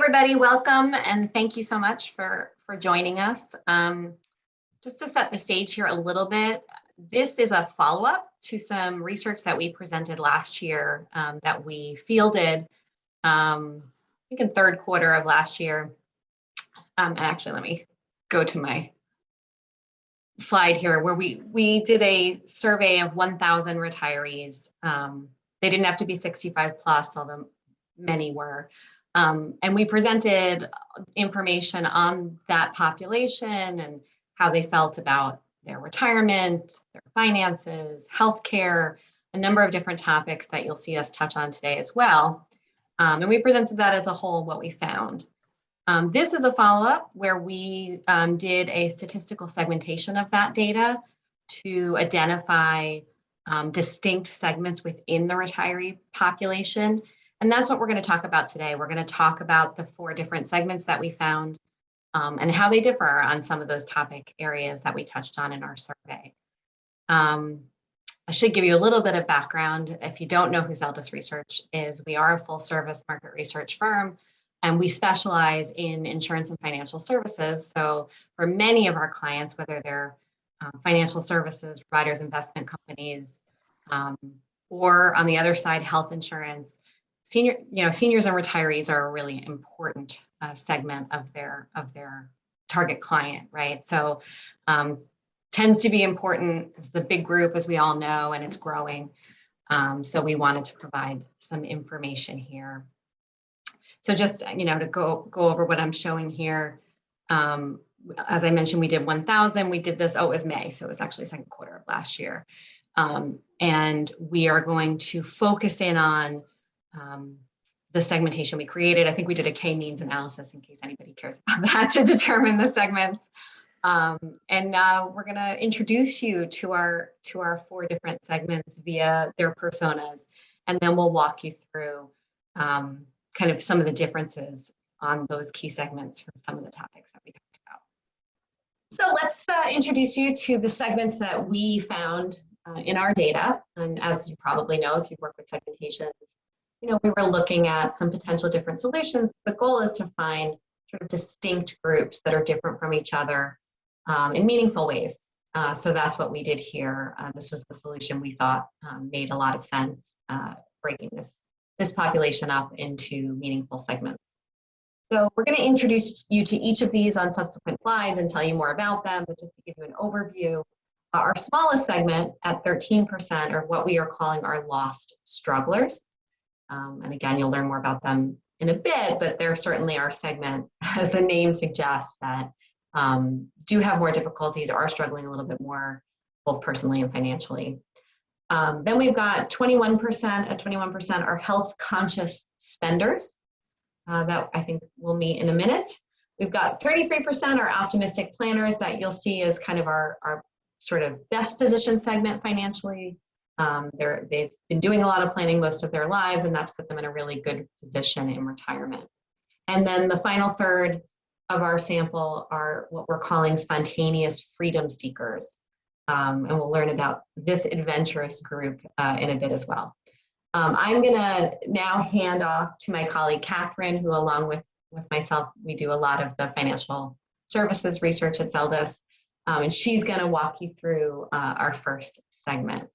everybody, welcome, and thank you so much for joining us. Just to set the stage here a little bit, this is a follow-up to some research that we presented last year that we fielded, I think in third quarter of last year. And actually, let me go to my slide here where we did a survey of 1,000 retirees. They didn't have to be 65 plus, although many were. And we presented information on that population and how they felt about their retirement, their finances, healthcare, a number of different topics that you'll see us touch on today as well. And we presented that as a whole, what we found. This is a follow-up where we did a statistical segmentation of that data to identify distinct segments within the retiree population. And that's what we're going to talk about today. We're going to talk about the 4 different segments that we found and how they differ on some of those topic areas that we touched on in our survey. I should give you a little bit of background. If you don't know who Zeldis Research is, we are a full service market research firm, and we specialize in insurance and financial services. So for many of our clients, whether they're financial services providers, investment companies, or on the other side, health insurance, seniors and retirees are a really important segment of their target client, right? So tends to be important. It's a big group, as we all know, and it's growing. So we wanted to provide some information here. So just to go over what I'm showing here. As I mentioned, we did 1,000. We did this. Oh, it was May, so it was actually second quarter of last year. And we are going to focus in on the segmentation we created. I think we did a K-means analysis in case anybody cares about that to determine the segments. And we're going to introduce you to our 4 different segments via their personas, and then we'll walk you through kind of some of the differences on those key segments from some of the topics that we talked about. So let's introduce you to the segments that we found in our data. And as you probably know, if you've worked with segmentations, we were looking at some potential different solutions. The goal is to find sort of distinct groups that are different from each other in meaningful ways. So that's what we did here. This was the solution we thought made a lot of sense, breaking this population up into meaningful segments. So we're going to introduce you to each of these on subsequent slides and tell you more about them, but just to give you an overview, our smallest segment at 13% are what we are calling our lost strugglers. And again, you'll learn more about them in a bit, but they're certainly our segment, as the name suggests, that do have more difficulties or are struggling a little bit more, both personally and financially. Then we've got 21%, at 21% are health conscious spenders that I think we'll meet in a minute. We've got 33% are optimistic planners that you'll see as kind of our sort of best positioned segment financially. They've been doing a lot of planning most of their lives, and that's put them in a really good position in retirement. And then the final third of our sample are what we're calling spontaneous freedom seekers. And we'll learn about this adventurous group in a bit as well. I'm going to now hand off to my colleague, Catherine, who along with myself, we do a lot of the financial services research at Zeldis. And she's going to walk you through our first segment.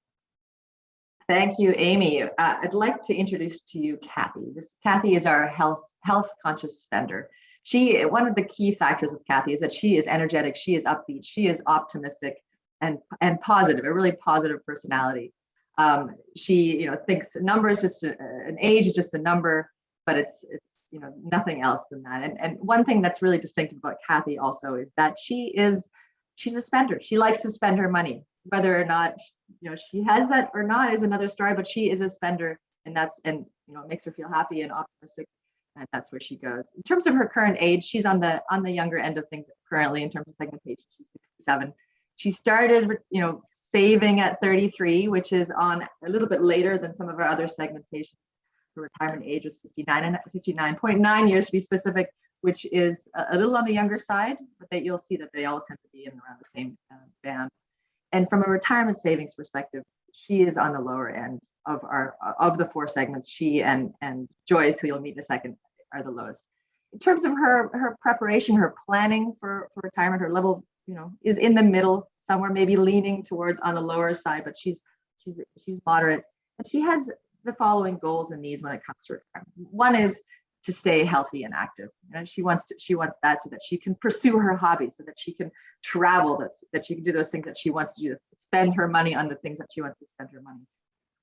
Thank you, Amy. I'd like to introduce to you Kathy. Kathy is our health conscious spender. One of the key factors of Kathy is that she is energetic, she is upbeat, she is optimistic and positive, a really positive personality. She thinks numbers just an age is just a number, but it's nothing else than that. And one thing that's really distinctive about Kathy also is that she's a spender. She likes to spend her money. Whether or not she has that or not is another story, but she is a spender, and it makes her feel happy and optimistic, and that's where she goes. In terms of her current age, she's on the younger end of things currently in terms of segmentation. She's 67. She started saving at 33, which is on a little bit later than some of our other segmentations. Her retirement age was 59.9 years to be specific, which is a little on the younger side, but you'll see that they all tend to be in around the same band. And from a retirement savings perspective, she is on the lower end of the 4 segments. She and Joyce, who you'll meet in a second, are the lowest. in terms of her preparation, her planning for retirement, her level, is in the middle somewhere, maybe leaning toward on the lower side, but she's moderate. And she has the following goals and needs when it comes to retirement. One is to stay healthy and active. She wants that so that she can pursue her hobby, so that she can travel, that she can do those things that she wants to do, spend her money on the things that she wants to spend her money.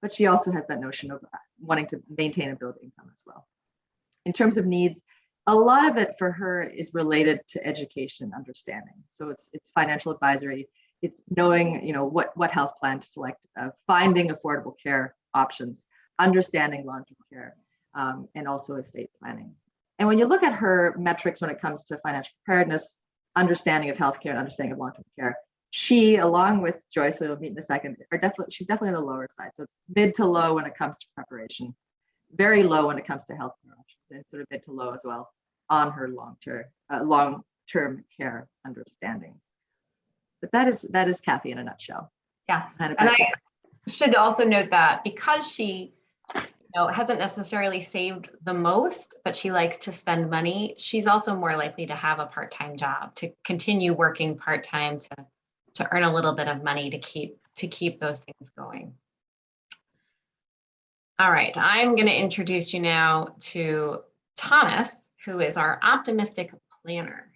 But she also has that notion of wanting to maintain and build income as well. In terms of needs, a lot of it for her is related to education and understanding. So it's financial advisory, it's knowing what health plan to select, finding affordable care options, understanding long-term care, and also estate planning. And when you look at her metrics when it comes to financial preparedness, understanding of healthcare, and understanding of long-term care, she, along with Joyce, who we'll meet in a second, she's definitely on the lower side. So it's mid to low when it comes to preparation, very low when it comes to healthcare options, and sort of mid to low as well on her long-term care understanding. But that is Kathy in a nutshell. Yes, and I should also note that because she hasn't necessarily saved the most, but she likes to spend money, she's also more likely to have a part-time job, to continue working part-time, to earn a little bit of money to keep those things going. All right, I'm going to introduce you now to Thomas, who is our optimistic planner.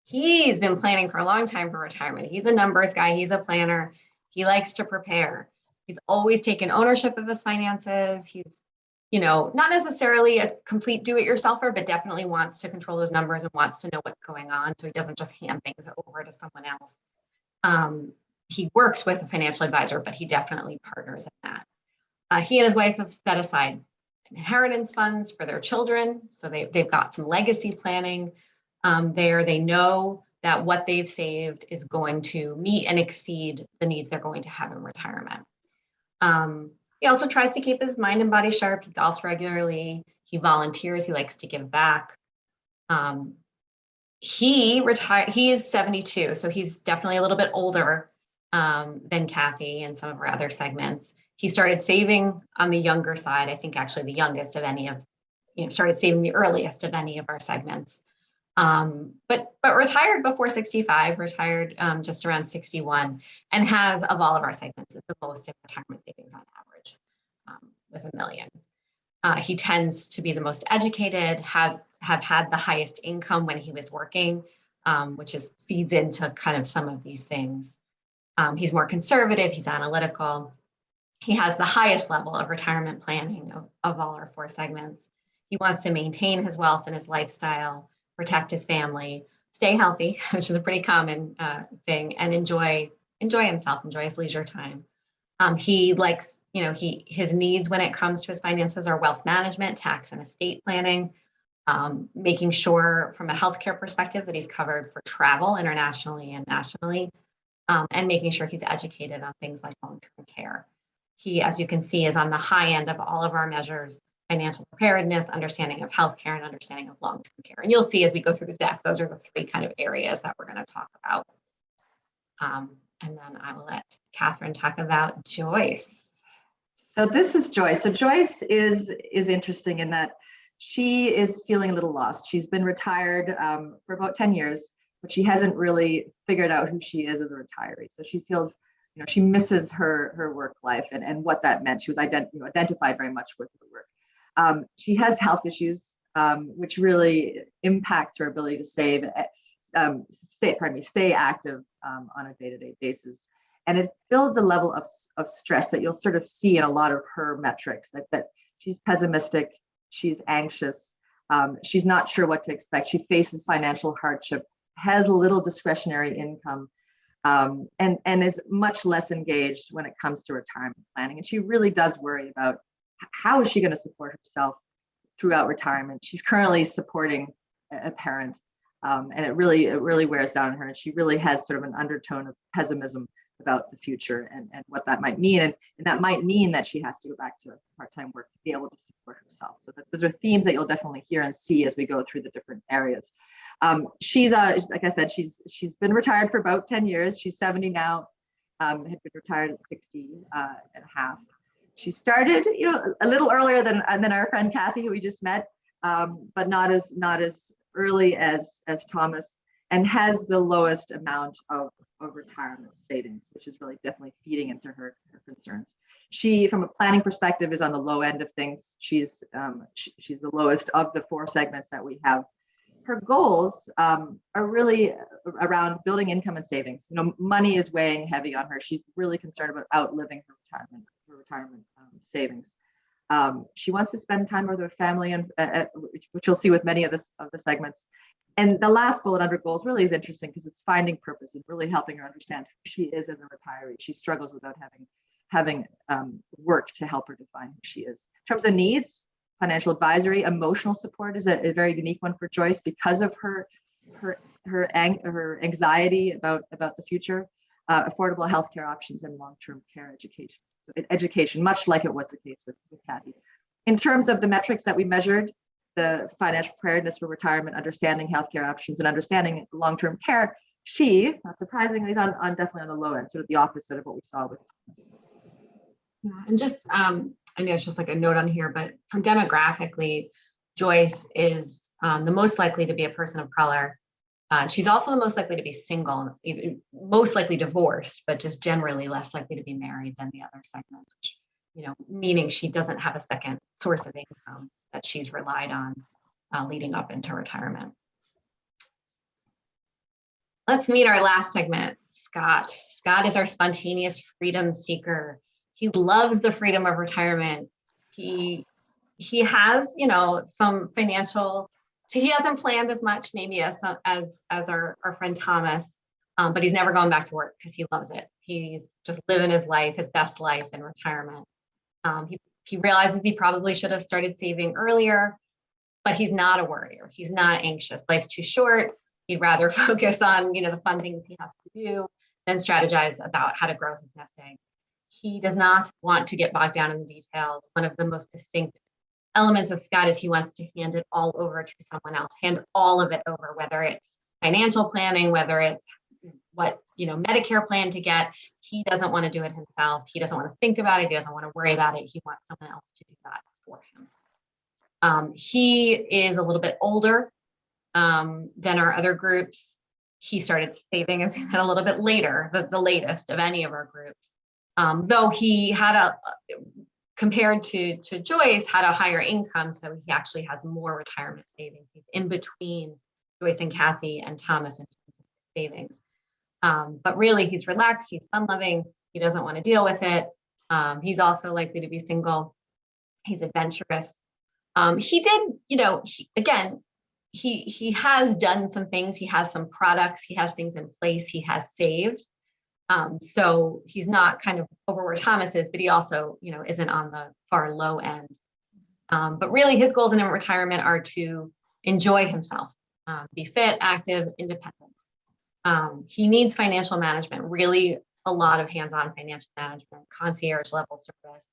He's been planning for a long time for retirement. He's a numbers guy, he's a planner. He likes to prepare. He's always taken ownership of his finances. He's, not necessarily a complete do-it-yourselfer, but definitely wants to control those numbers and wants to know what's going on. So he doesn't just hand things over to someone else. He works with a financial advisor, but he definitely partners in that. He and his wife have set aside inheritance funds for their children. So they've got some legacy planning there. They know that what they've saved is going to meet and exceed the needs they're going to have in retirement. He also tries to keep his mind and body sharp. He golfs regularly. He volunteers. He likes to give back. He is 72, so he's definitely a little bit older than Kathy and some of our other segments. He started saving on the younger side. I think actually the youngest of any of, started saving the earliest of any of our segments. But retired before 65, retired just around 61, and has, of all of our segments, the most in retirement savings on average, with $1 million. He tends to be the most educated, have had the highest income when he was working, which feeds into kind of some of these things. He's more conservative, he's analytical. He has the highest level of retirement planning of all our 4 segments. He wants to maintain his wealth and his lifestyle, protect his family, stay healthy, which is a pretty common thing, and enjoy himself, enjoy his leisure time. He likes, his needs when it comes to his finances are wealth management, tax and estate planning, making sure from a healthcare perspective that he's covered for travel internationally and nationally, and making sure he's educated on things like long-term care. He, as you can see, is on the high end of all of our measures: financial preparedness, understanding of healthcare, and understanding of long-term care. And you'll see as we go through the deck, those are the 3 kind of areas that we're going to talk about. And then I will let Catherine talk about Joyce. So this is Joyce. So Joyce is interesting in that she is feeling a little lost. She's been retired for about 10 years, but she hasn't really figured out who she is as a retiree. So she feels, she misses her work life and what that meant. She was identified very much with her work. She has health issues, which really impacts her ability to stay active on a day-to-day basis. And it builds a level of stress that you'll sort of see in a lot of her metrics, that she's pessimistic, she's anxious, she's not sure what to expect. She faces financial hardship, has little discretionary income, and is much less engaged when it comes to retirement planning. And she really does worry about how is she going to support herself throughout retirement. She's currently supporting a parent, and it really wears down on her. And she really has sort of an undertone of pessimism about the future and what that might mean. And that might mean that she has to go back to part-time work to be able to support herself. So those are themes that you'll definitely hear and see as we go through the different areas. She's, like I said, she's been retired for about 10 years. She's 70 now, had been retired at 60 and a half. She started, a little earlier than our friend Kathy, who we just met, but not as early as Thomas, and has the lowest amount of retirement savings, which is really definitely feeding into her concerns. She, from a planning perspective, is on the low end of things. She's the lowest of the 4 segments that we have. Her goals are really around building income and savings. Money is weighing heavy on her. She's really concerned about outliving her retirement savings. She wants to spend time with her family, and which you'll see with many of the segments. And the last bullet under goals really is interesting because it's finding purpose and really helping her understand who she is as a retiree. She struggles without having work to help her define who she is. In terms of needs, financial advisory, emotional support is a very unique one for Joyce because of her anxiety about the future, affordable healthcare options, and long-term care education. So education, much like it was the case with Kathy. In terms of the metrics that we measured, the financial preparedness for retirement, understanding healthcare options, and understanding long-term care, she, not surprisingly, is definitely on the low end, sort of the opposite of what we saw with Thomas. Yeah, and just I know it's just like a note on here, but from demographically, Joyce is the most likely to be a person of color. She's also the most likely to be single, most likely divorced, but just generally less likely to be married than the other segments, meaning she doesn't have a second source of income that she's relied on leading up into retirement. Let's meet our last segment, Scott. Scott is our spontaneous freedom seeker. He loves the freedom of retirement. He has, some financial, so he hasn't planned as much maybe as our friend Thomas, but he's never going back to work because he loves it. He's just living his life, his best life in retirement. He realizes he probably should have started saving earlier, but he's not a worrier. He's not anxious. Life's too short. He'd rather focus on, the fun things he has to do than strategize about how to grow his nest egg. He does not want to get bogged down in the details. One of the most distinct elements of Scott is he wants to hand it all over to someone else, hand all of it over, whether it's financial planning, whether it's what, Medicare plan to get. He doesn't want to do it himself. He doesn't want to think about it. He doesn't want to worry about it. He wants someone else to do that for him. He is a little bit older than our other groups. He started saving a little bit later, the latest of any of our groups. Though he had compared to Joyce, had a higher income, so he actually has more retirement savings. He's in between Joyce and Kathy and Thomas in terms of savings. But really, he's relaxed, he's fun-loving, he doesn't want to deal with it. He's also likely to be single. He's adventurous. He did, he has done some things. He has some products. He has things in place. He has saved. So he's not kind of over where Thomas is, but he also, isn't on the far low end. But really his goals in retirement are to enjoy himself, be fit, active, independent. He needs financial management, really a lot of hands-on financial management, concierge level service.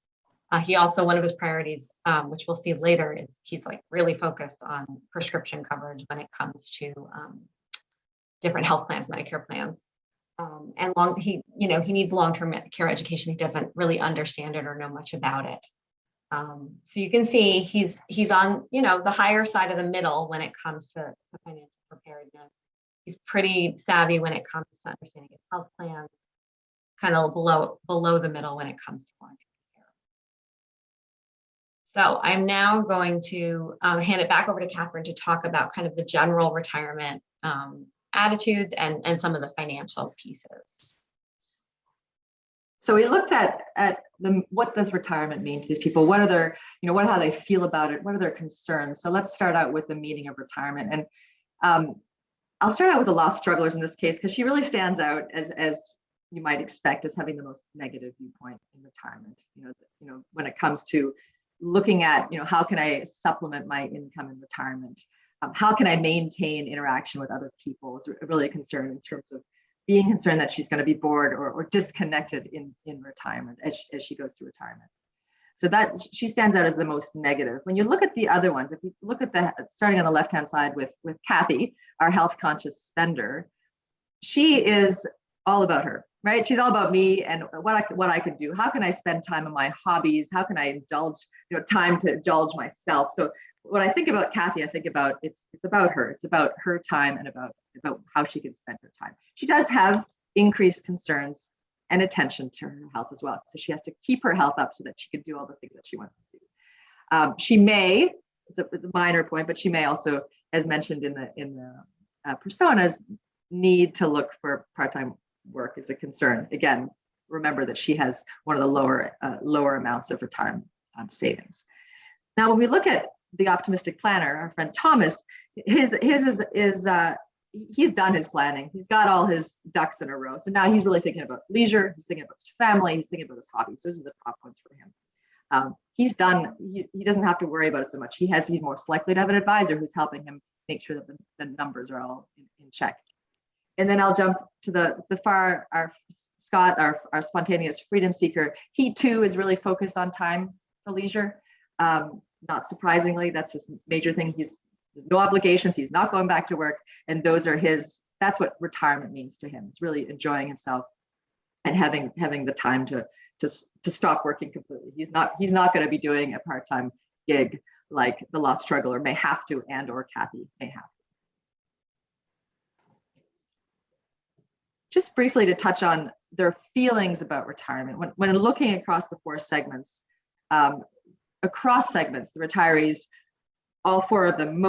He also, one of his priorities, which we'll see later, is he's really focused on prescription coverage when it comes to different health plans, Medicare plans. And he needs long-term care education. He doesn't really understand it or know much about it. So you can see he's on, the higher side of the middle when it comes to financial preparedness. He's pretty savvy when it comes to understanding his health plans, kind of below the middle when it comes to long-term care. So I'm now going to hand it back over to Catherine to talk about kind of the general retirement attitudes and some of the financial pieces. So we looked at what does retirement mean to these people? What are their, how they feel about it? What are their concerns? So let's start out with the meaning of retirement. And I'll start out with the lost strugglers in this case, because she really stands out as you might expect as having the most negative viewpoint in retirement. When it comes to looking at, how can I supplement my income in retirement? How can I maintain interaction with other people is really a concern in terms of being concerned that she's going to be bored or disconnected in retirement as she goes through retirement. So that she stands out as the most negative. When you look at the other ones, if you look at starting on the left-hand side with Kathy, our health conscious spender, she is all about her, right? She's all about me and what I could do. How can I spend time on my hobbies? How can I indulge, time to indulge myself? So when I think about Kathy, I think about it's about her. It's about her time and about how she can spend her time. She does have increased concerns and attention to her health as well. So she has to keep her health up so that she can do all the things that she wants to do. She may, it's a minor point, but she may also, as mentioned in the personas, need to look for part-time work is a concern. Again, remember that she has one of the lower amounts of retirement savings. Now, when we look at the optimistic planner, our friend Thomas, he's done his planning. He's got all his ducks in a row. So now he's really thinking about leisure. He's thinking about his family. He's thinking about his hobbies. Those are the top ones for him. He's done. He doesn't have to worry about it so much. He's most likely to have an advisor who's helping him make sure that the numbers are all in check. And then I'll jump to the far, our Scott, our spontaneous freedom seeker. He too is really focused on time for leisure. Not surprisingly, that's his major thing. There's no obligations. He's not going back to work. And that's what retirement means to him. It's really enjoying himself and having the time to stop working completely. He's not going to be doing a part-time gig like the lost struggler may have to, and or Kathy may have to. Just briefly to touch on their feelings about retirement. When looking across the four segments, across segments, the retirees, all four of them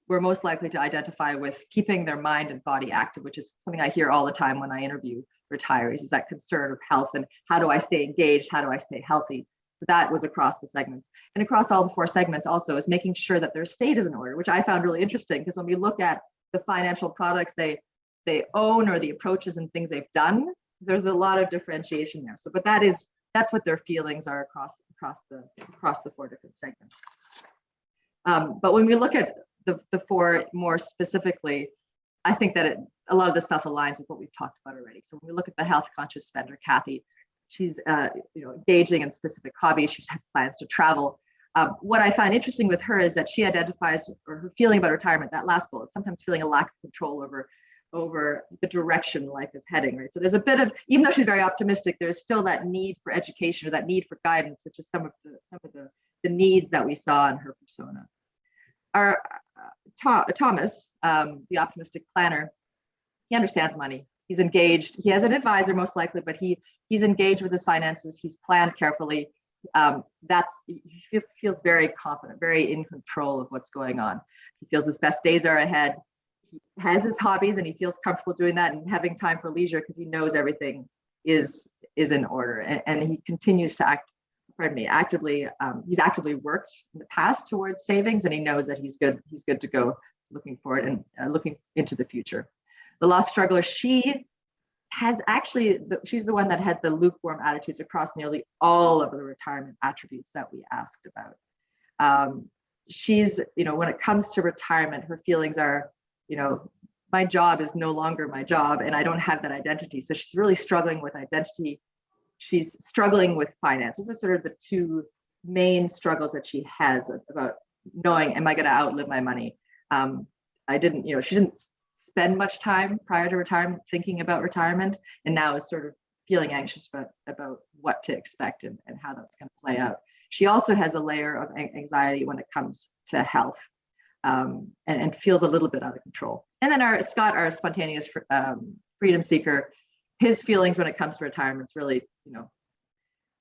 were most likely to identify with keeping their mind and body active, which is something I hear all the time when I interview retirees, is that concern of health and how do I stay engaged? How do I stay healthy? So that was across the segments. And across all the four segments also is making sure that their estate is in order, which I found really interesting, because when we look at the financial products they own or the approaches and things they've done, there's a lot of differentiation there. So, but that's what their feelings are across the four different segments. But when we look at the four more specifically, I think that a lot of the stuff aligns with what we've talked about already. So when we look at the health conscious spender, Kathy, she's engaging in specific hobbies. She has plans to travel. What I find interesting with her is that she identifies, or her feeling about retirement, that last bullet, sometimes feeling a lack of control over the direction life is heading, right? So there's a bit of, even though she's very optimistic, there's still that need for education or that need for guidance, which is some of the needs that we saw in her persona. Our Thomas, the optimistic planner, he understands money. He's engaged. He has an advisor most likely, but he's engaged with his finances. He's planned carefully. He feels very confident, very in control of what's going on. He feels his best days are ahead. He has his hobbies and he feels comfortable doing that and having time for leisure because he knows everything is in order. And he continues to he's actively worked in the past towards savings, and he knows that he's good to go looking forward and looking into the future. The lost struggler, she's the one that had the lukewarm attitudes across nearly all of the retirement attributes that we asked about. She's, when it comes to retirement, her feelings are, my job is no longer my job and I don't have that identity. So she's really struggling with identity. She's struggling with finance. Those are sort of the two main struggles that she has about knowing, am I going to outlive my money? She didn't spend much time prior to retirement thinking about retirement, and now is sort of feeling anxious about what to expect and how that's going to play out. She also has a layer of anxiety when it comes to health, and feels a little bit out of control. And then our Scott, our spontaneous freedom seeker, his feelings when it comes to retirement is really,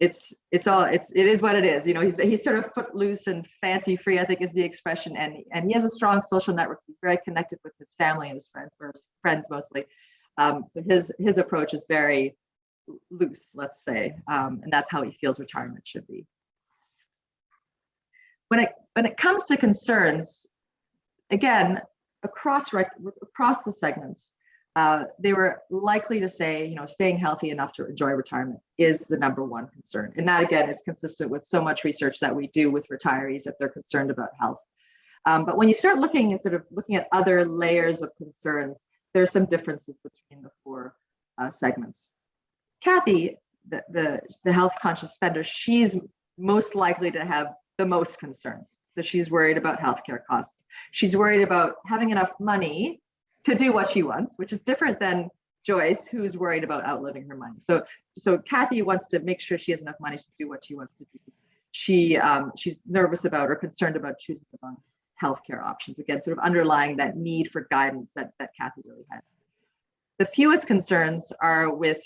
it is what it is. He's sort of footloose and fancy free, I think is the expression. And he has a strong social network. He's very connected with his family and his friends mostly. So his approach is very loose, let's say. And that's how he feels retirement should be. When it comes to concerns, again, across the segments, they were likely to say, staying healthy enough to enjoy retirement is the number one concern. And that, again, is consistent with so much research that we do with retirees that they're concerned about health. But when you start looking at other layers of concerns, there are some differences between the four segments. Kathy, the health conscious spender, she's most likely to have the most concerns. So she's worried about healthcare costs. She's worried about having enough money to do what she wants, which is different than Joyce, who's worried about outliving her money. So Kathy wants to make sure she has enough money to do what she wants to do. she's nervous about or concerned about choosing the wrong healthcare options. Again, sort of underlying that need for guidance that Kathy really has. The fewest concerns are with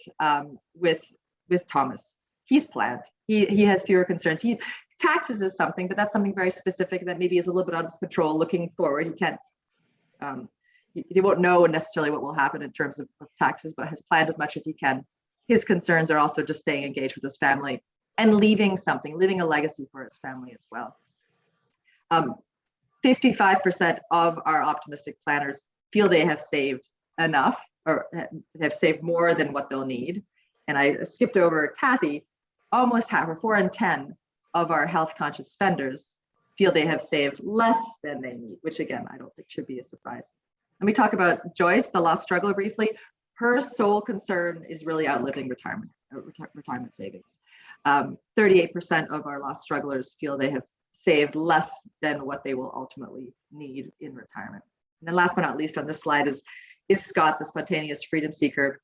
Thomas. He's planned. He has fewer concerns. Taxes is something, but that's something very specific that maybe is a little bit out of his control. Looking forward, he can't. He won't know necessarily what will happen in terms of taxes, but has planned as much as he can. His concerns are also just staying engaged with his family and leaving a legacy for his family as well. 55% of our optimistic planners feel they have saved enough or have saved more than what they'll need. And I skipped over Kathy. Almost half, or 4 in 10 of our health conscious spenders feel they have saved less than they need, which again, I don't think should be a surprise. Let me talk about Joyce, the lost struggler, briefly. Her sole concern is really outliving retirement savings. 38% of our lost strugglers feel they have saved less than what they will ultimately need in retirement. And then last but not least on this slide is Scott, the spontaneous freedom seeker.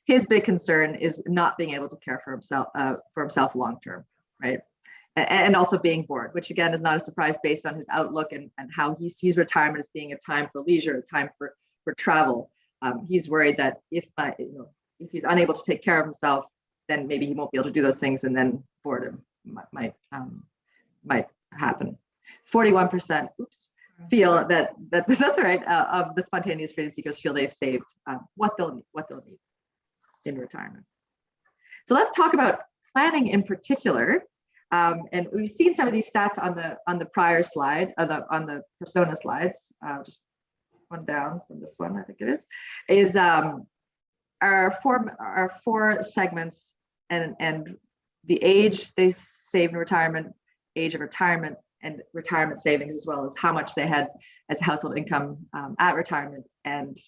His big concern is not being able to care for himself long-term, right? And also being bored, which again is not a surprise based on his outlook and how he sees retirement as being a time for leisure, a time for travel. He's worried that if he's unable to take care of himself, then maybe he won't be able to do those things, and then boredom might happen. 41%, feel that that's right. Of the spontaneous freedom seekers feel they've saved what they'll need in retirement. So let's talk about planning in particular. And we've seen some of these stats on the prior slide, on the persona slides. Just one down from this one, I think it is our four segments and the age they saved in retirement, age of retirement, and retirement savings, as well as how much they had as household income at retirement and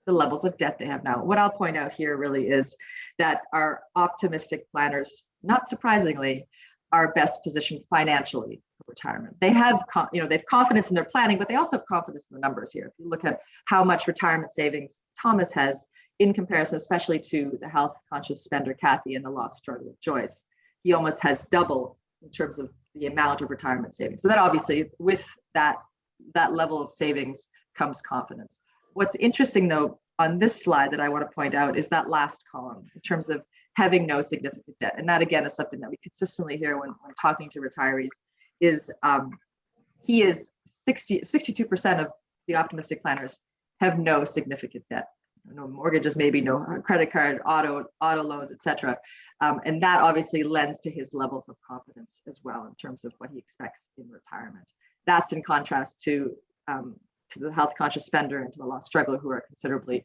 the levels of debt they have now. What I'll point out here really is that our optimistic planners, not surprisingly, are best positioned financially for retirement. They have, they've confidence in their planning, but they also have confidence in the numbers here. If you look at how much retirement savings Thomas has in comparison, especially to the health conscious spender Kathy and the lost struggle of Joyce, he almost has double in terms of the amount of retirement savings. So that obviously, with that level of savings comes confidence. What's interesting though, on this slide that I want to point out is that last column in terms of having no significant debt. And that again is something that we consistently hear when talking to retirees is he is 62% of the optimistic planners have no significant debt. No mortgages, maybe no credit card, auto loans, etc. And that obviously lends to his levels of confidence as well in terms of what he expects in retirement. That's in contrast to the health conscious spender and to the lost struggler, who are considerably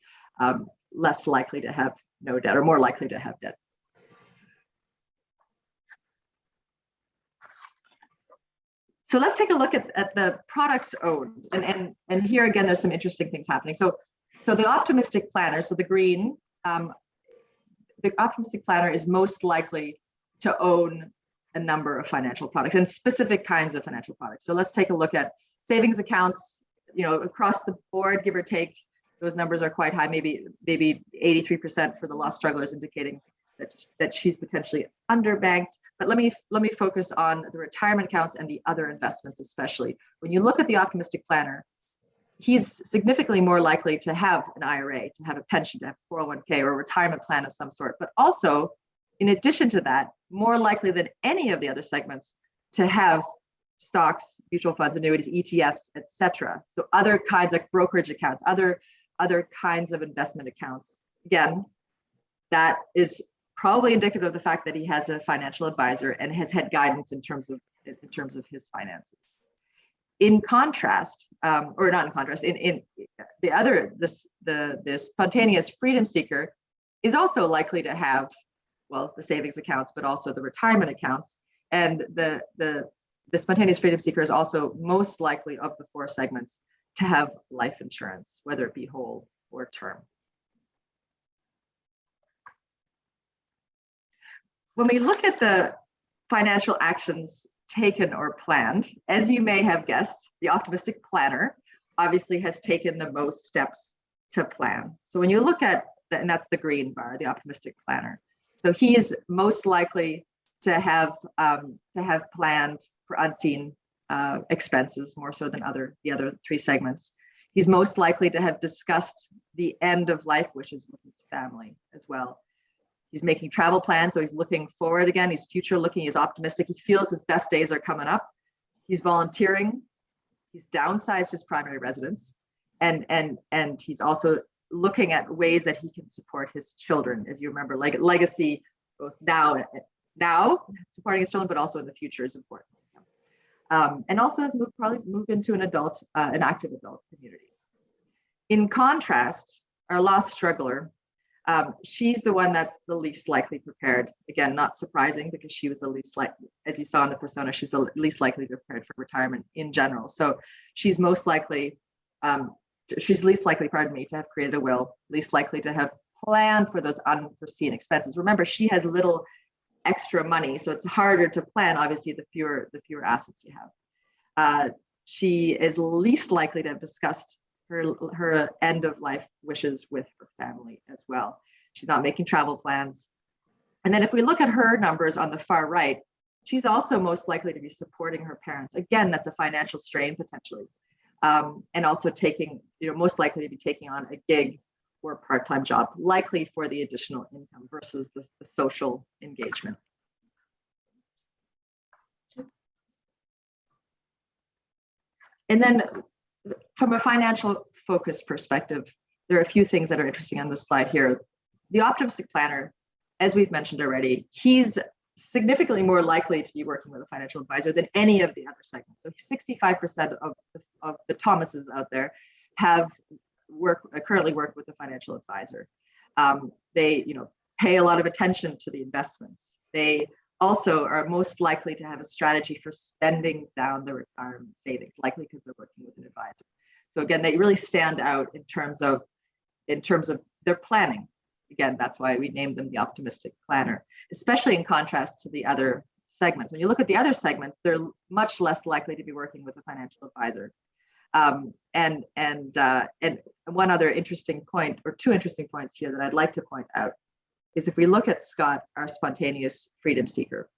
less likely to have no debt or more likely to have debt. So let's take a look at the products owned. And here again, there's some interesting things happening. So the optimistic planner, so the green, the optimistic planner is most likely to own a number of financial products and specific kinds of financial products. So let's take a look at savings accounts, across the board, give or take. Those numbers are quite high, maybe 83% for the lost strugglers, indicating that she's potentially underbanked. But let me focus on the retirement accounts and the other investments, especially. When you look at the optimistic planner, he's significantly more likely to have an IRA, to have a pension, to have a 401k or a retirement plan of some sort, but also, in addition to that, more likely than any of the other segments to have stocks, mutual funds, annuities, ETFs, etc. So other kinds of brokerage accounts, other kinds of investment accounts. Again, that is probably indicative of the fact that he has a financial advisor and has had guidance in terms of his finances. In contrast, or not in contrast, in the other, the spontaneous freedom seeker is also likely to have, well, the savings accounts, but also the retirement accounts. And the spontaneous freedom seeker is also most likely of the four segments to have life insurance, whether it be whole or term. When we look at the financial actions taken or planned, as you may have guessed, the optimistic planner obviously has taken the most steps to plan. So when you look at, and that's the green bar, the optimistic planner. So he's most likely to have planned for unseen expenses more so than the other three segments. He's most likely to have discussed the end of life wishes with his family as well. He's making travel plans, so he's looking forward again. He's future looking, he's optimistic. He feels his best days are coming up. He's volunteering. He's downsized his primary residence. And he's also looking at ways that he can support his children. As you remember, like legacy, both now supporting his children, but also in the future is important. And also has probably moved into an active adult community. In contrast, our lost struggler, she's the one that's the least likely prepared. Again, not surprising because she was the least likely, as you saw in the persona, she's the least likely prepared for retirement in general. So she's most likely, she's least likely, to have created a will, least likely to have planned for those unforeseen expenses. Remember, she has little extra money, so it's harder to plan, obviously, the fewer assets you have. She is least likely to have discussed her end of life wishes with her family as well. She's not making travel plans. And then if we look at her numbers on the far right, she's also most likely to be supporting her parents. Again, that's a financial strain potentially. And also most likely to be taking on a gig or part-time job, likely for the additional income versus the social engagement. And then from a financial focus perspective, there are a few things that are interesting on this slide here. The optimistic planner, as we've mentioned already, he's significantly more likely to be working with a financial advisor than any of the other segments. So 65% of the Thomases out there currently work with a financial advisor. They pay a lot of attention to the investments. They also are most likely to have a strategy for spending down their retirement savings, likely because they're working with an advisor. So again, they really stand out in terms of their planning. Again, that's why we named them the optimistic planner, especially in contrast to the other segments. When you look at the other segments, they're much less likely to be working with a financial advisor. And one other interesting point, or two interesting points here that I'd like to point out, is if we look at Scott, our spontaneous freedom seeker,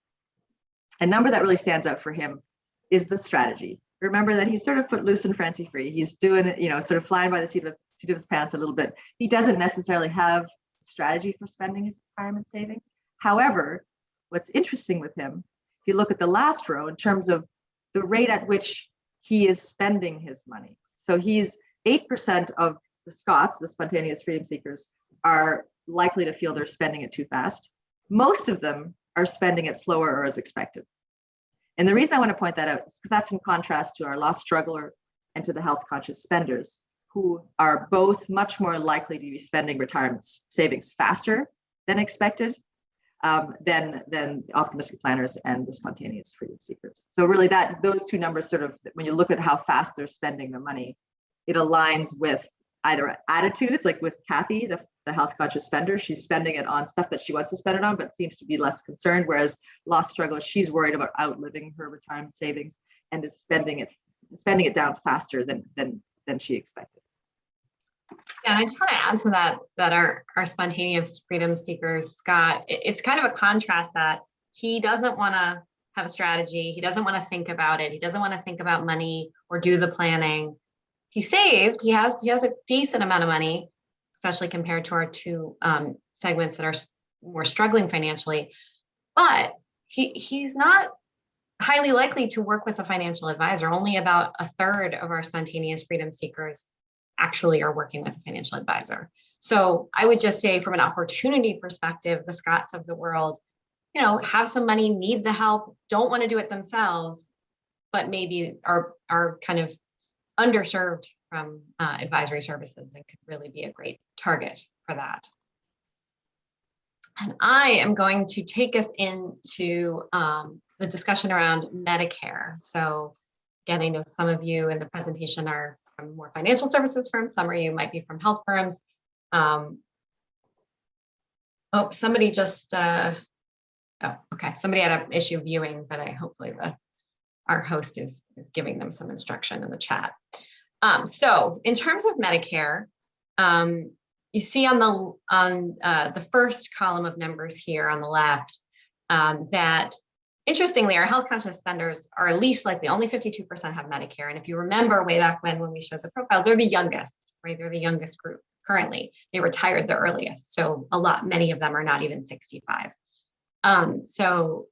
a number that really stands out for him is the strategy. Remember that he's sort of footloose and fancy free. He's doing it, sort of flying by the seat of his pants a little bit. He doesn't necessarily have strategy for spending his retirement savings. However, what's interesting with him, if you look at the last row in terms of the rate at which he is spending his money. So he's 8% of the Scots, the spontaneous freedom seekers, are likely to feel they're spending it too fast. Most of them are spending it slower or as expected. And the reason I want to point that out is because that's in contrast to our lost struggler and to the health conscious spenders, who are both much more likely to be spending retirement savings faster than expected than optimistic planners and the spontaneous freedom seekers. So really those two numbers sort of, when you look at how fast they're spending their money, it aligns with either attitudes, like with Kathy, the health conscious spender, she's spending it on stuff that she wants to spend it on, but seems to be less concerned, whereas lost struggler, she's worried about outliving her retirement savings and is spending it down faster than she expected. Yeah, and I just want to add to that our spontaneous freedom seekers, Scott, it's kind of a contrast that he doesn't want to have a strategy. He doesn't want to think about it. He doesn't want to think about money or do the planning. He saved. He has a decent amount of money, especially compared to our two segments that are more struggling financially. But he's not highly likely to work with a financial advisor. Only about a third of our spontaneous freedom seekers actually are working with a financial advisor. So I would just say, from an opportunity perspective, the Scots of the world, have some money, need the help, don't want to do it themselves, but maybe are kind of underserved from advisory services and could really be a great target for that. And I am going to take us into the discussion around Medicare. So again, I know some of you in the presentation are from more financial services firms, some of you might be from health firms. Somebody just, okay, somebody had an issue viewing, but hopefully our host is giving them some instruction in the chat. So in terms of Medicare, you see on the first column of numbers here on the left, that interestingly, our health conscious spenders are least likely, only 52% have Medicare. And if you remember way back when we showed the profile, they're the youngest, right? They're the youngest group currently. They retired the earliest. So many of them are not even 65. So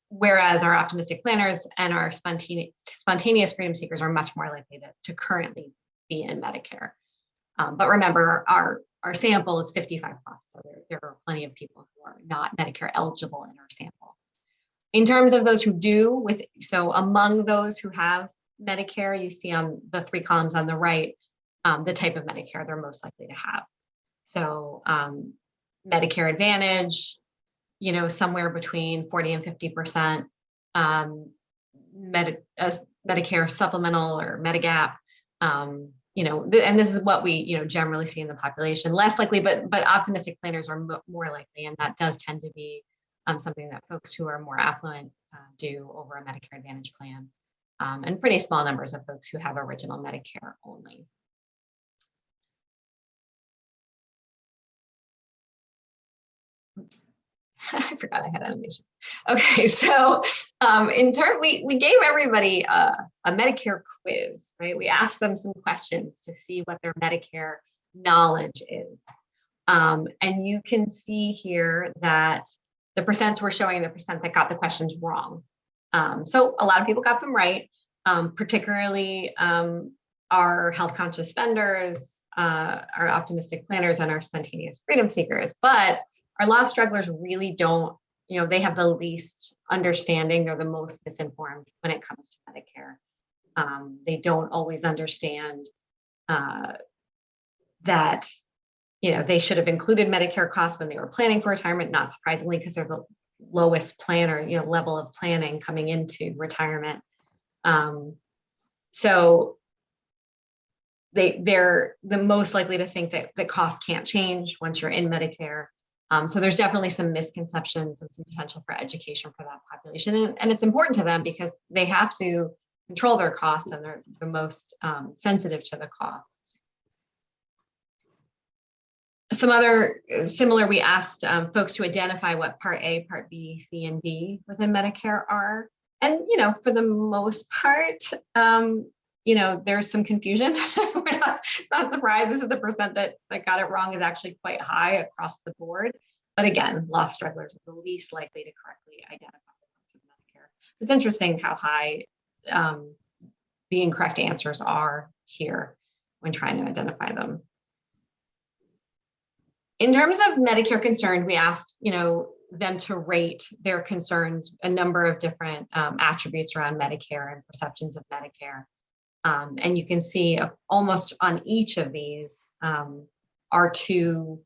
whereas our optimistic planners and our spontaneous freedom seekers are much more likely to currently be in Medicare. But remember, our sample is 55 plus, so there are plenty of people who are not Medicare eligible in our sample. In terms of those who do, so among those who have Medicare, you see on the 3 columns on the right, the type of Medicare they're most likely to have. So Medicare Advantage, somewhere between 40 and 50%, Medicare Supplemental or Medigap, and this is what we, generally see in the population, less likely, but optimistic planners are more likely, and that does tend to be something that folks who are more affluent do over a Medicare Advantage plan, and pretty small numbers of folks who have original Medicare only. Oops. I forgot I had animation. Okay, so we gave everybody a Medicare quiz, right? We asked them some questions to see what their Medicare knowledge is. And you can see here that the percents we're showing the percent that got the questions wrong. So a lot of people got them right, particularly our health conscious spenders, our optimistic planners, and our spontaneous freedom seekers. But our lost strugglers really don't, they have the least understanding. They're the most misinformed when it comes to Medicare. They don't always understand that, they should have included Medicare costs when they were planning for retirement, not surprisingly, because they're the lowest plan or level of planning coming into retirement. So they're the most likely to think that the cost can't change once you're in Medicare. So there's definitely some misconceptions and some potential for education for that population. And it's important to them because they have to control their costs, and they're the most sensitive to the costs. Some other similar, we asked folks to identify what Part A, Part B, C, and D within Medicare are. And, for the most part, there's some confusion. It's not surprised. This is the percent that got it wrong is actually quite high across the board. But again, lost strugglers are the least likely to correctly identify the parts of Medicare. It's interesting how high the incorrect answers are here when trying to identify them. In terms of Medicare concern, we asked, them to rate their concerns, a number of different attributes around Medicare and perceptions of Medicare. And you can see almost on each of these are 2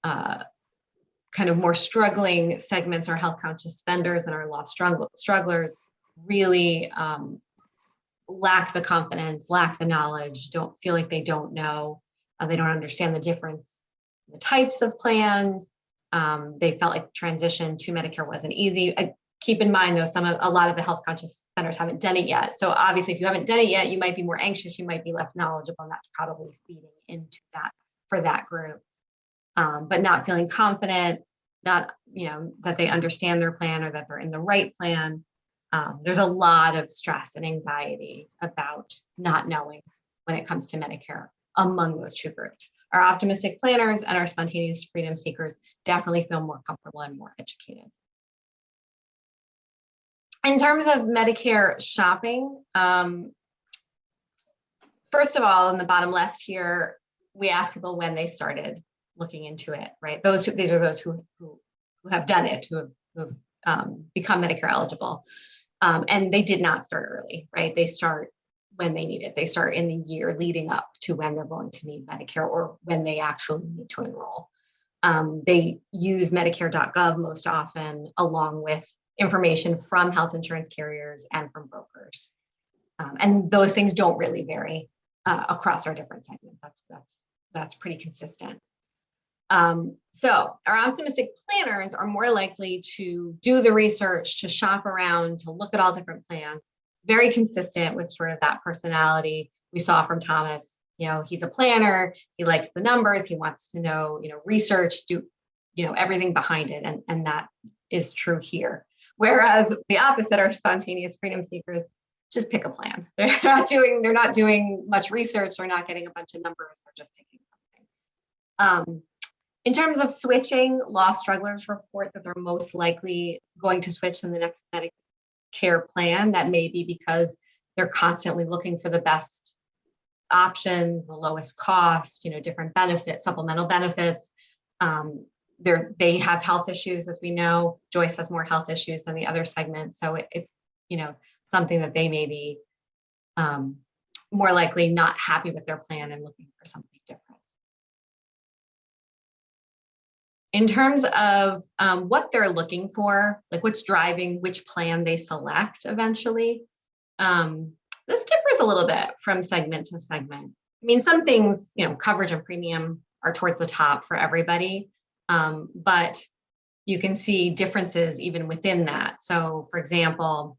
kind of more struggling segments, our health conscious spenders and our lost strugglers really lack the confidence, lack the knowledge, don't feel like they don't know, they don't understand the difference in the types of plans. They felt like transition to Medicare wasn't easy. Keep in mind, though, a lot of the health conscious spenders haven't done it yet. So obviously, if you haven't done it yet, you might be more anxious, you might be less knowledgeable, and that's probably feeding into that for that group. But not feeling confident, not, that they understand their plan or that they're in the right plan. There's a lot of stress and anxiety about not knowing when it comes to Medicare among those 2 groups. Our optimistic planners and our spontaneous freedom seekers definitely feel more comfortable and more educated. In terms of Medicare shopping, first of all, in the bottom left here, we ask people when they started looking into it, right? These are those who have done it, who have become Medicare eligible. And they did not start early, right? They start when they need it. They start in the year leading up to when they're going to need Medicare or when they actually need to enroll. They use Medicare.gov most often, along with information from health insurance carriers and from brokers. And those things don't really vary across our different segments. That's pretty consistent. So our optimistic planners are more likely to do the research, to shop around, to look at all different plans, very consistent with sort of that personality we saw from Thomas. He's a planner, he likes the numbers, he wants to know, research, do, everything behind it. And that is true here. Whereas the opposite are spontaneous freedom seekers, just pick a plan. They're not doing much research, they're not getting a bunch of numbers, they're just picking something. In terms of switching, law strugglers report that they're most likely going to switch in the next Medicare plan. That may be because they're constantly looking for the best options, the lowest cost, different benefits, supplemental benefits. They have health issues, as we know. Joyce has more health issues than the other segments, so it's something that they may be more likely not happy with their plan and looking for something different. In terms of what they're looking for, like what's driving which plan they select eventually, this differs a little bit from segment to segment. I mean, some things, coverage and premium are towards the top for everybody, but you can see differences even within that. So for example,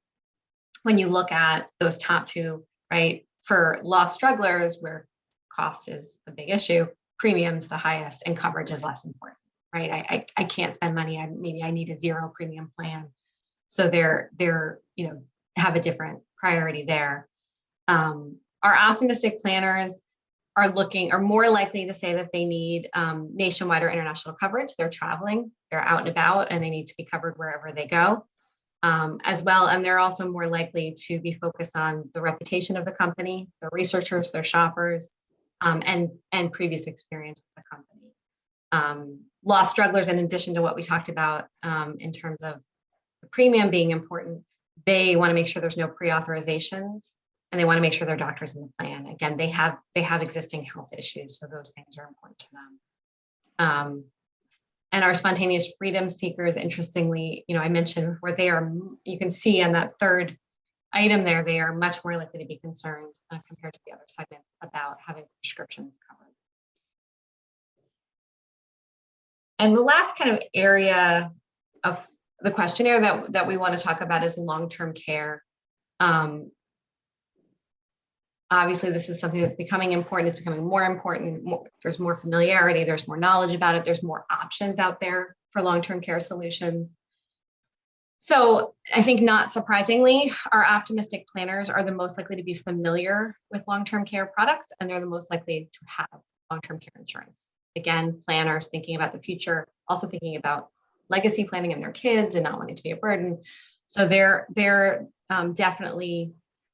when you look at those top two, right, for law strugglers where cost is a big issue, premium's the highest and coverage is less important, right? I can't spend money, maybe I need a zero premium plan. So they're have a different priority there. Our optimistic planners are more likely to say that they need nationwide or international coverage. They're traveling, they're out and about, and they need to be covered wherever they go as well. And they're also more likely to be focused on the reputation of the company, their researchers, their shoppers, and previous experience with the company. Law strugglers, in addition to what we talked about in terms of the premium being important, they want to make sure there's no pre-authorizations, and they want to make sure their doctor's in the plan. Again, they have existing health issues, so those things are important to them. And our spontaneous freedom seekers, interestingly, I mentioned where they are, you can see on that third item there, they are much more likely to be concerned compared to the other segments about having prescriptions covered. And the last kind of area of the questionnaire that we want to talk about is long-term care. Obviously, this is something that's becoming important. It's becoming more important. There's more familiarity. There's more knowledge about it. There's more options out there for long-term care solutions. So I think not surprisingly, our optimistic planners are the most likely to be familiar with long-term care products, and they're the most likely to have long-term care insurance. Again, planners thinking about the future, also thinking about legacy planning and their kids and not wanting to be a burden. So they're definitely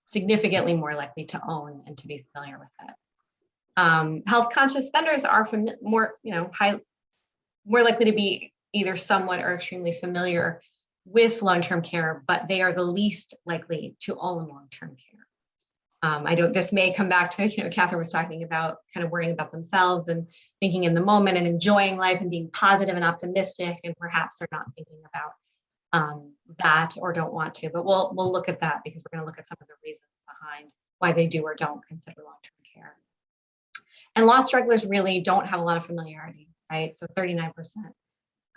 significantly more likely to own and to be familiar with it. Health conscious spenders are more likely to be either somewhat or extremely familiar with long-term care, but they are the least likely to own long-term care. This may come back to, Catherine was talking about kind of worrying about themselves and thinking in the moment and enjoying life and being positive and optimistic, and perhaps they're not thinking about that or don't want to, but we'll look at that because we're going to look at some of the reasons behind why they do or don't consider long-term care. And law strugglers really don't have a lot of familiarity, right? So 39%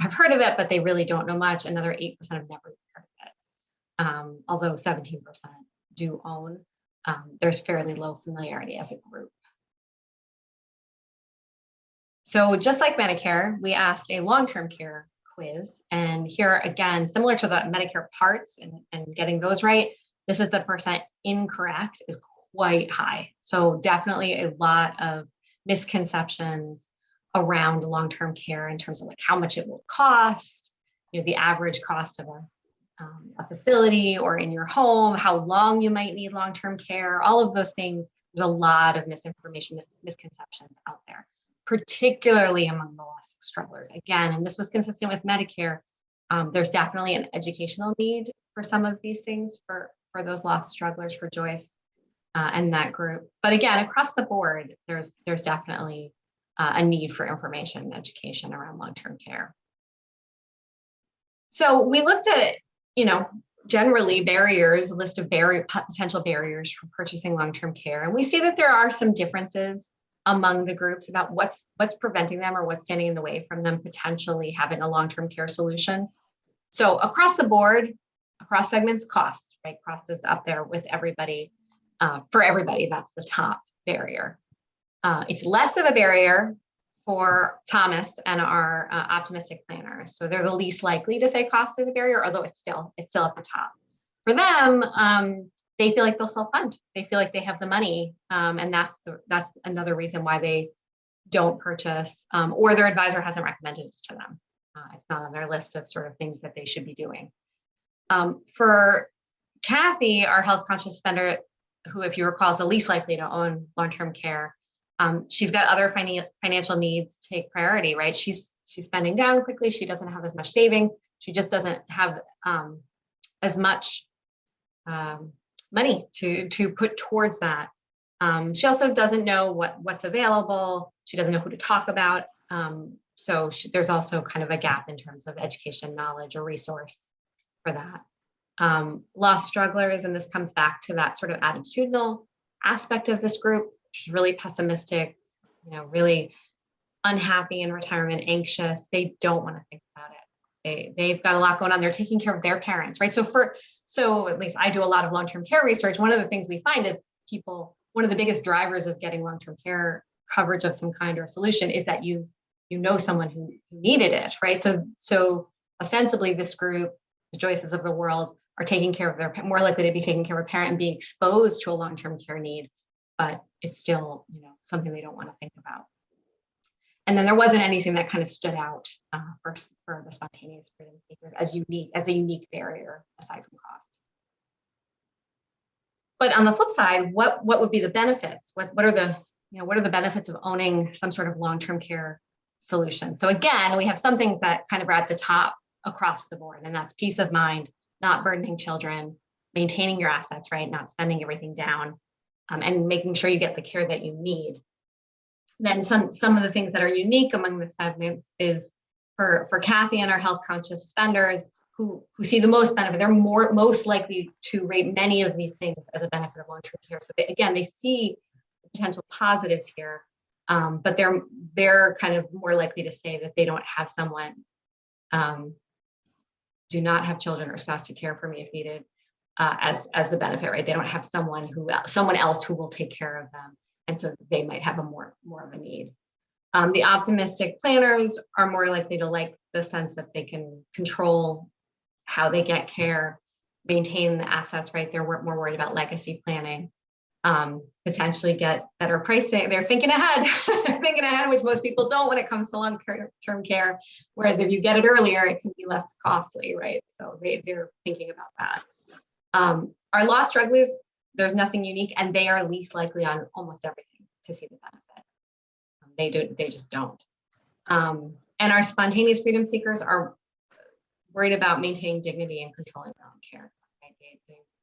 have heard of it, but they really don't know much. Another 8% have never heard of it, although 17% do own. There's fairly low familiarity as a group. So just like Medicare, we asked a long-term care quiz. And here again, similar to the Medicare parts and getting those right, this is the percent incorrect is quite high. So definitely a lot of misconceptions around long-term care in terms of like how much it will cost, the average cost of a facility or in your home, how long you might need long-term care, all of those things. There's a lot of misinformation, misconceptions out there, particularly among the law strugglers. Again, and this was consistent with Medicare, there's definitely an educational need for some of these things for those law strugglers, for Joyce and that group. But again, across the board, there's definitely a need for information and education around long-term care. So we looked at, generally barriers, a list of potential barriers for purchasing long-term care. And we see that there are some differences among the groups about what's preventing them or what's standing in the way from them potentially having a long-term care solution. So across the board, across segments, cost, right? Cost is up there with everybody. For everybody, that's the top barrier. It's less of a barrier for Thomas and our optimistic planners. So they're the least likely to say cost is a barrier, although it's still at the top. For them, they feel like they'll self-fund. They feel like they have the money, and that's another reason why they don't purchase, or their advisor hasn't recommended it to them. It's not on their list of sort of things that they should be doing. For Kathy, our health conscious spender, who, if you recall, is the least likely to own long-term care, she's got other financial needs take priority, right? She's spending down quickly. She doesn't have as much savings. She just doesn't have as much money to put towards that. She also doesn't know what's available. She doesn't know who to talk about. So there's also kind of a gap in terms of education, knowledge, or resource for that. Lost strugglers, and this comes back to that sort of attitudinal aspect of this group. She's really pessimistic, really unhappy in retirement, anxious. They don't want to think about it. They've got a lot going on. They're taking care of their parents, right? So at least I do a lot of long-term care research. One of the things we find is one of the biggest drivers of getting long-term care coverage of some kind or solution is that you know someone who needed it, right? So ostensibly this group, the Joyces of the world, are taking care of more likely to be taking care of a parent and being exposed to a long-term care need, but it's still, something they don't want to think about. And then there wasn't anything that kind of stood out for the spontaneous freedom seekers as a unique barrier aside from cost. But on the flip side, what would be the benefits? What are the benefits of owning some sort of long-term care solution? So again, we have some things that kind of are at the top across the board, and that's peace of mind, not burdening children, maintaining your assets, right? Not spending everything down, and making sure you get the care that you need. Then some of the things that are unique among the segments is for Kathy and our health conscious spenders who see the most benefit. They're most likely to rate many of these things as a benefit of long-term care. So they see potential positives here, but they're kind of more likely to say that they don't have someone, do not have children or spouse to care for me if needed, as the benefit, right? They don't have someone else who will take care of them, and so they might have more of a need. The optimistic planners are more likely to like the sense that they can control how they get care, maintain the assets, right? They're more worried about legacy planning, potentially get better pricing. They're thinking ahead, which most people don't when it comes to long-term care. Whereas if you get it earlier, it can be less costly, right? So they're thinking about that. Our lost strugglers, there's nothing unique, and they are least likely on almost everything to see the benefit. They just don't. And our spontaneous freedom seekers are worried about maintaining dignity and controlling their own care. Right?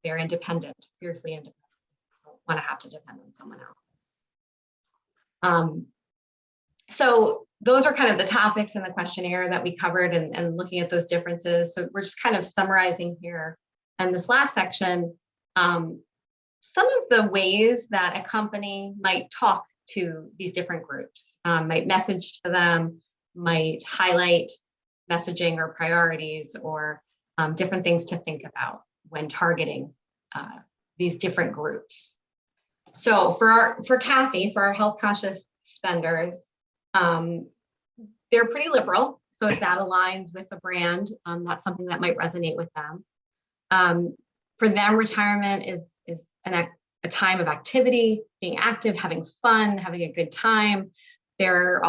They're independent, fiercely independent. Don't want to have to depend on someone else. So those are kind of the topics in the questionnaire that we covered, and looking at those differences. So we're just kind of summarizing here. And this last section, some of the ways that a company might talk to these different groups, might message to them, might highlight messaging or priorities, or different things to think about when targeting these different groups. So for Kathy, for our health conscious spenders, they're pretty liberal. So if that aligns with the brand, that's something that might resonate with them. For them, retirement is a time of activity, being active, having fun, having a good time. They're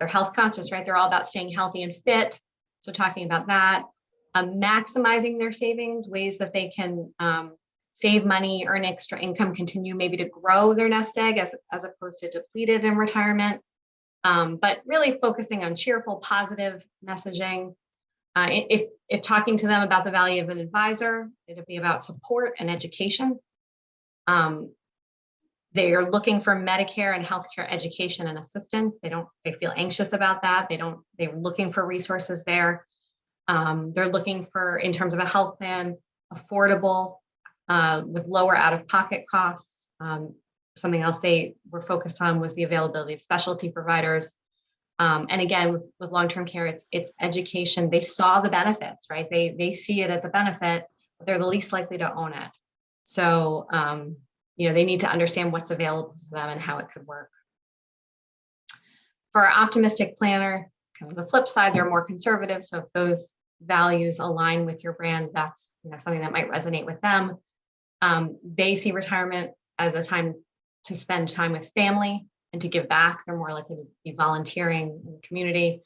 health conscious, right? They're all about staying healthy and fit. So talking about that, maximizing their savings, ways that they can save money, earn extra income, continue maybe to grow their nest egg as opposed to depleted in retirement. But really focusing on cheerful, positive messaging. If talking to them about the value of an advisor, it'll be about support and education. They are looking for Medicare and healthcare education and assistance. They feel anxious about that. They're looking for resources there. They're looking for, in terms of a health plan, affordable, with lower out-of-pocket costs. Something else they were focused on was the availability of specialty providers. And again, with long-term care, it's education. They saw the benefits, right? They see it as a benefit, but they're the least likely to own it. So, they need to understand what's available to them and how it could work. For our optimistic planner, kind of the flip side, they're more conservative. So if those values align with your brand, that's something that might resonate with them. They see retirement as a time to spend time with family and to give back. They're more likely to be volunteering in the community.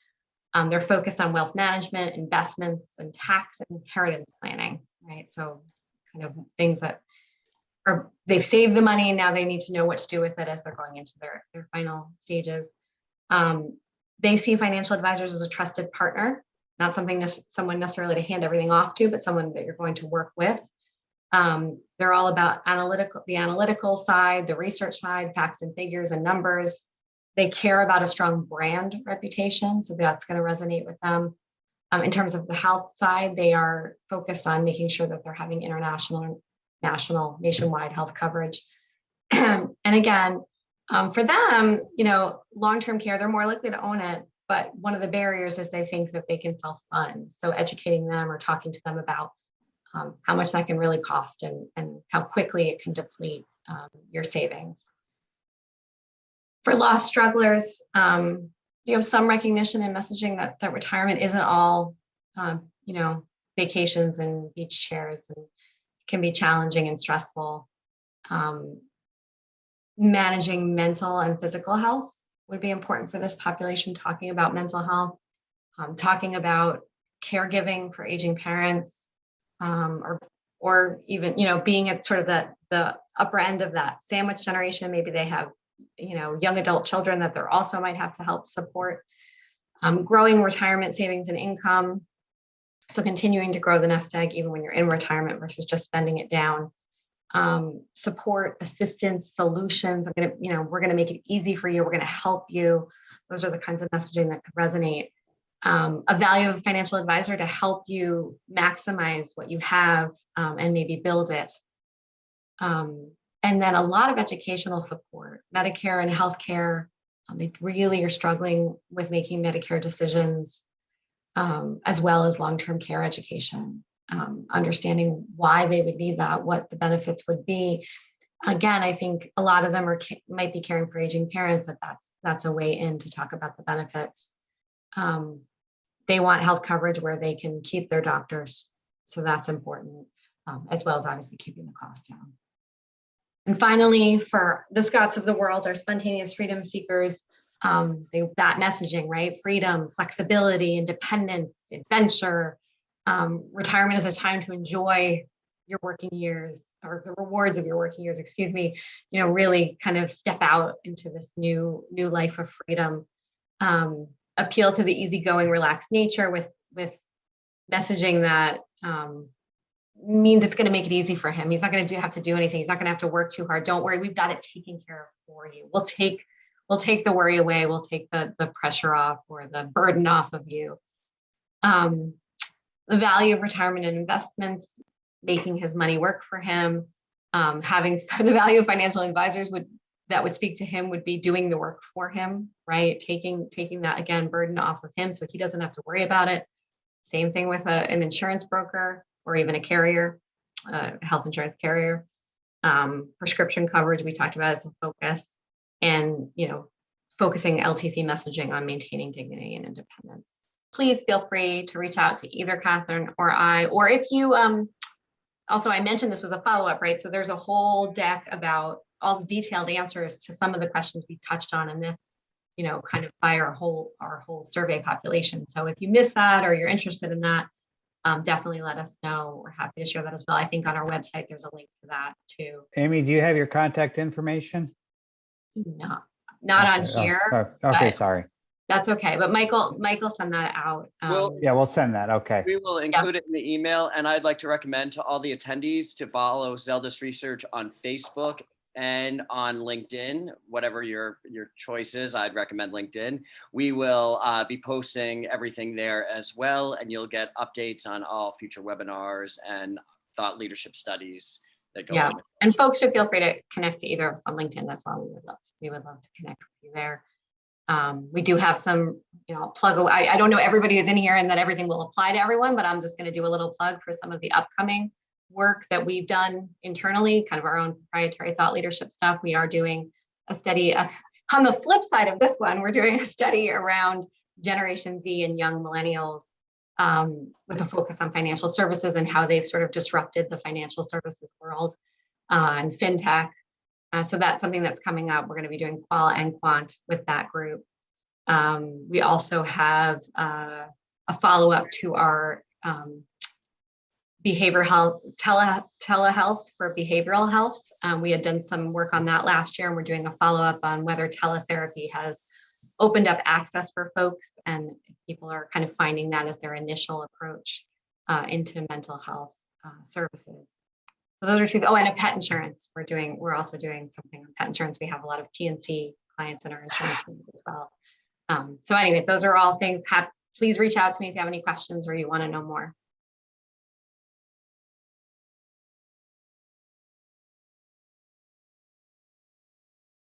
They're focused on wealth management, investments, and tax and inheritance planning, right? So kind of things that are, they've saved the money and now they need to know what to do with it as they're going into their final stages. They see financial advisors as a trusted partner, not someone necessarily to hand everything off to, but someone that you're going to work with. They're all about the analytical side, the research side, facts and figures and numbers. They care about a strong brand reputation, so that's going to resonate with them. In terms of the health side, they are focused on making sure that they're having international, national, nationwide health coverage. And again, for them, long-term care, they're more likely to own it, but one of the barriers is they think that they can self-fund. So educating them or talking to them about how much that can really cost and how quickly it can deplete your savings. For lost strugglers, you have some recognition and messaging that retirement isn't all, vacations and beach chairs, and can be challenging and stressful. Managing mental and physical health would be important for this population, talking about mental health, talking about caregiving for aging parents, or even, being at sort of the upper end of that sandwich generation. Maybe they have, young adult children that they're also might have to help support. Growing retirement savings and income. So continuing to grow the nest egg even when you're in retirement versus just spending it down. Support, assistance, solutions. We're gonna make it easy for you. We're gonna help you. Those are the kinds of messaging that could resonate. A value of a financial advisor to help you maximize what you have and maybe build it. And then a lot of educational support, Medicare and healthcare. They really are struggling with making Medicare decisions, as well as long-term care education, understanding why they would need that, what the benefits would be. Again, I think a lot of them might be caring for aging parents, that's a way in to talk about the benefits. They want health coverage where they can keep their doctors. So that's important, as well as obviously keeping the cost down. And finally, for the Scots of the world, our spontaneous freedom seekers, they've got messaging, right? Freedom, flexibility, independence, adventure. Retirement is a time to enjoy your working years, or the rewards of your working years, excuse me, really kind of step out into this new life of freedom. Appeal to the easygoing, relaxed nature with messaging that means it's going to make it easy for him. He's not going to have to do anything. He's not going to have to work too hard. Don't worry, we've got it taken care of for you. We'll take the worry away. We'll take the pressure off or the burden off of you. The value of retirement and investments, making his money work for him. Having the value of financial advisors that would speak to him would be doing the work for him, right? Taking that, again, burden off of him so he doesn't have to worry about it. Same thing with an insurance broker or even a carrier, health insurance carrier. Prescription coverage we talked about as a focus, and focusing LTC messaging on maintaining dignity and independence. Please feel free to reach out to either Catherine or I, or if you, also I mentioned this was a follow-up, right? So there's a whole deck about all the detailed answers to some of the questions we touched on in this, kind of by our whole survey population. So if you missed that or you're interested in that, definitely let us know. We're happy to share that as well. I think on our website, there's a link to that too. Amy, do you have your contact information? Not Okay. on here. Okay, sorry. That's okay. But Michael send that out. Yeah, we'll send that. Okay. We will include it in the email, and I'd like to recommend to all the attendees to follow Zeldis Research on Facebook and on LinkedIn, whatever your choice is. I'd recommend LinkedIn. We will be posting everything there as well, and you'll get updates on all future webinars and thought leadership studies that go on. And folks should feel free to connect to either of us on LinkedIn as well. We would love to connect with you there. We do have some, plug away. I don't know everybody who's in here and that everything will apply to everyone, but I'm just going to do a little plug for some of the upcoming work that we've done internally, kind of our own proprietary thought leadership stuff. We are doing a study. On the flip side of this one, we're doing a study around Generation Z and young millennials with a focus on financial services and how they've sort of disrupted the financial services world and fintech. So that's something that's coming up. We're going to be doing qual and quant with that group. We also have a follow-up to our behavioral health, telehealth for behavioral health. We had done some work on that last year, and we're doing a follow-up on whether teletherapy has opened up access for folks, and if people are kind of finding that as their initial approach into mental health services. So those are two. Oh, and a pet insurance. We're also doing something on pet insurance. We have a lot of P&C clients in our insurance group as well. So anyway, those are all things. Please reach out to me if you have any questions or you want to know more.